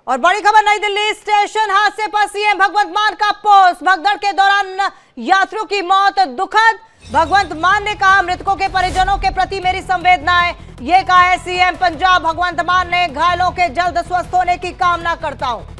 और बड़ी खबर नई दिल्ली स्टेशन हादसे पर सीएम भगवंत मान का पोस्ट। भगदड़ के दौरान यात्रियों की मौत दुखद। भगवंत मान ने कहा, मृतकों के परिजनों के प्रति मेरी संवेदनाएं। ये कहा है सीएम पंजाब भगवंत मान ने। घायलों के जल्द स्वस्थ होने की कामना करता हूं।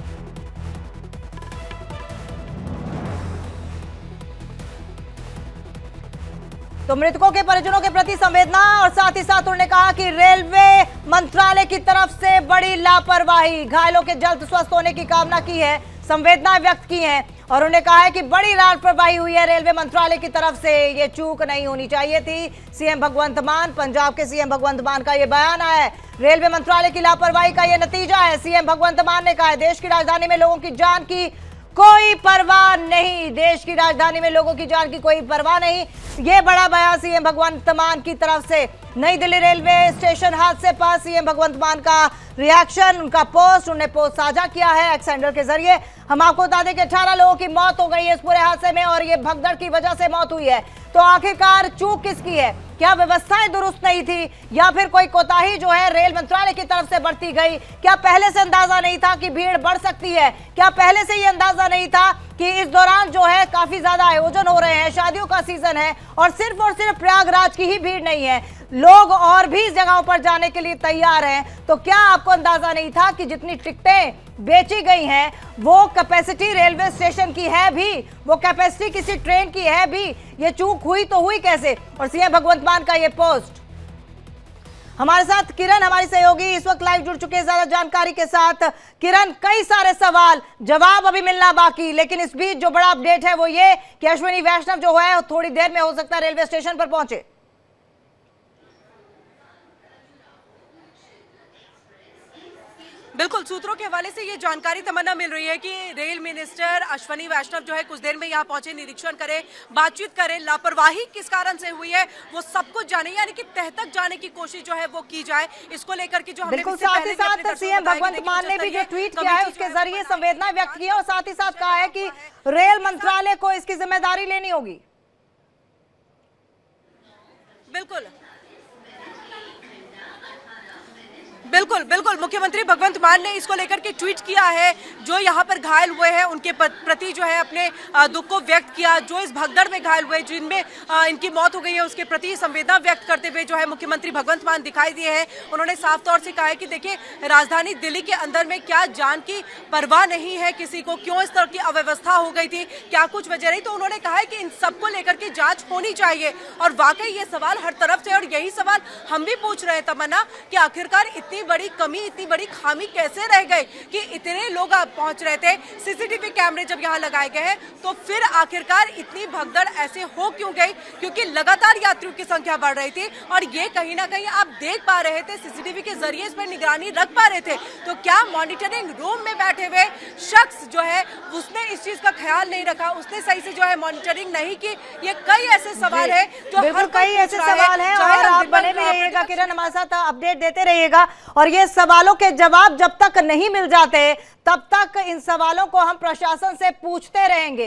तो मृतकों के परिजनों के प्रति संवेदना और साथ ही साथ उन्होंने कहा कि रेलवे मंत्रालय की तरफ से बड़ी लापरवाही। घायलों के जल्द स्वस्थ होने की कामना की है, संवेदना व्यक्त की है और उन्होंने कहा है कि बड़ी लापरवाही हुई है रेलवे मंत्रालय की तरफ से। ये चूक नहीं होनी चाहिए थी। सीएम भगवंत मान, पंजाब के सीएम भगवंत मान का ये बयान आया है। रेलवे मंत्रालय की लापरवाही का ये नतीजा है। सीएम भगवंत मान ने कहा है, देश की राजधानी में लोगों की जान की कोई परवाह नहीं। देश की राजधानी में लोगों की जान की कोई परवाह नहीं। ये बड़ा बयान सीएम भगवंत मान की तरफ से। नई दिल्ली रेलवे स्टेशन हादसे पर सीएम भगवंत मान का रिएक्शन, उनका पोस्ट, उन्होंने पोस्ट साझा किया है एक्स हैंडल के जरिए। हम आपको बता दें कि 18 लोगों की मौत हो गई है इस पूरे हादसे में और ये भगदड़ की वजह से मौत हुई है। तो आखिरकार चूक किसकी है? क्या व्यवस्थाएं दुरुस्त नहीं थी या फिर कोई कोताही जो है रेल मंत्रालय की तरफ से बढ़ती गई? क्या पहले से अंदाजा नहीं था कि भीड़ बढ़ सकती है? क्या पहले से ये अंदाजा नहीं था कि इस दौरान जो है काफी ज्यादा आयोजन हो रहे हैं, शादियों का सीजन है और सिर्फ प्रयागराज की ही भीड़ नहीं है, लोग और भी जगहों पर जाने के लिए तैयार हैं। तो क्या आपको अंदाजा नहीं था कि जितनी टिकटें बेची गई हैं वो कैपेसिटी रेलवे स्टेशन की है भी, वो कैपेसिटी किसी ट्रेन की है भी? ये चूक हुई तो हुई कैसे? और सीएम भगवंत मान का ये पोस्ट। हमारे साथ किरण, हमारी सहयोगी, इस वक्त लाइव जुड़ चुके हैं ज्यादा जानकारी के साथ। किरण, कई सारे सवाल, जवाब अभी मिलना बाकी, लेकिन इस बीच जो बड़ा अपडेट है वो ये कि अश्विनी वैष्णव जो है थोड़ी देर में हो सकता है रेलवे स्टेशन पर पहुंचे। बिल्कुल, सूत्रों के हवाले से ये जानकारी तमन्ना मिल रही है कि रेल मिनिस्टर अश्विनी वैष्णव जो है कुछ देर में यहाँ पहुंचे, निरीक्षण करें, बातचीत करें। लापरवाही किस कारण से हुई है वो सब कुछ जाने, यानी कि तह तक जाने की कोशिश जो है वो की जाए। इसको लेकर के जो हमने बिल्कुल, साथ ही साथ सीएम भगवंत मान ने भी जो ट्वीट किया है उसके जरिए संवेदना व्यक्त की है और साथ ही साथ कहा है कि रेल मंत्रालय को इसकी जिम्मेदारी लेनी होगी। बिल्कुल बिल्कुल बिल्कुल मुख्यमंत्री भगवंत मान ने इसको लेकर के ट्वीट किया है। जो यहाँ पर घायल हुए हैं उनके प्रति जो है अपने दुख को व्यक्त किया। जो इस भगदड़ में घायल हुए, जिनमें इनकी मौत हो गई है, उसके प्रति संवेदना व्यक्त करते हुए जो है मुख्यमंत्री भगवंत मान दिखाई दिए हैं। उन्होंने साफ तौर से कहा है कि देखिए, राजधानी दिल्ली के अंदर में क्या जान की परवाह नहीं है किसी को? क्यों इस तरह की अव्यवस्था हो गई थी? क्या कुछ वजह रही? तो उन्होंने कहा है कि इन सबको लेकर के जांच होनी चाहिए। और वाकई ये सवाल हर तरफ से, और यही सवाल हम भी पूछ रहे हैं तमन्ना, कि आखिरकार इतनी बड़ी कमी, इतनी बड़ी खामी कैसे रह गई कि इतने लोग पहुंच रहे थे। सीसीटीवी कैमरे जब यहां लगाए गए हैं तो फिर आखिरकार इतनी भगदड़ ऐसे हो क्यों गई? क्योंकि लगातार यात्रियों की संख्या बढ़ रही थी और ये कहीं ना कहीं आप देख पा रहे थे, सीसीटीवी के जरिए इस पर निगरानी रख पा रहे थे। तो क्या मॉनिटरिंग रूम में बैठे हुए शख्स जो है उसने इस चीज का ख्याल नहीं रखा, उसने सही से जो है मॉनिटरिंग नहीं की? ये कई ऐसे सवाल है जो बिल्कुल कई ऐसे सवाल हैं और आप बने भी रहिएगा किरण, हमारे साथ अपडेट देते रहिएगा। और ये सवालों के जवाब जब तक नहीं मिल जाते तब तक इन सवालों को हम प्रशासन से पूछते रहेंगे।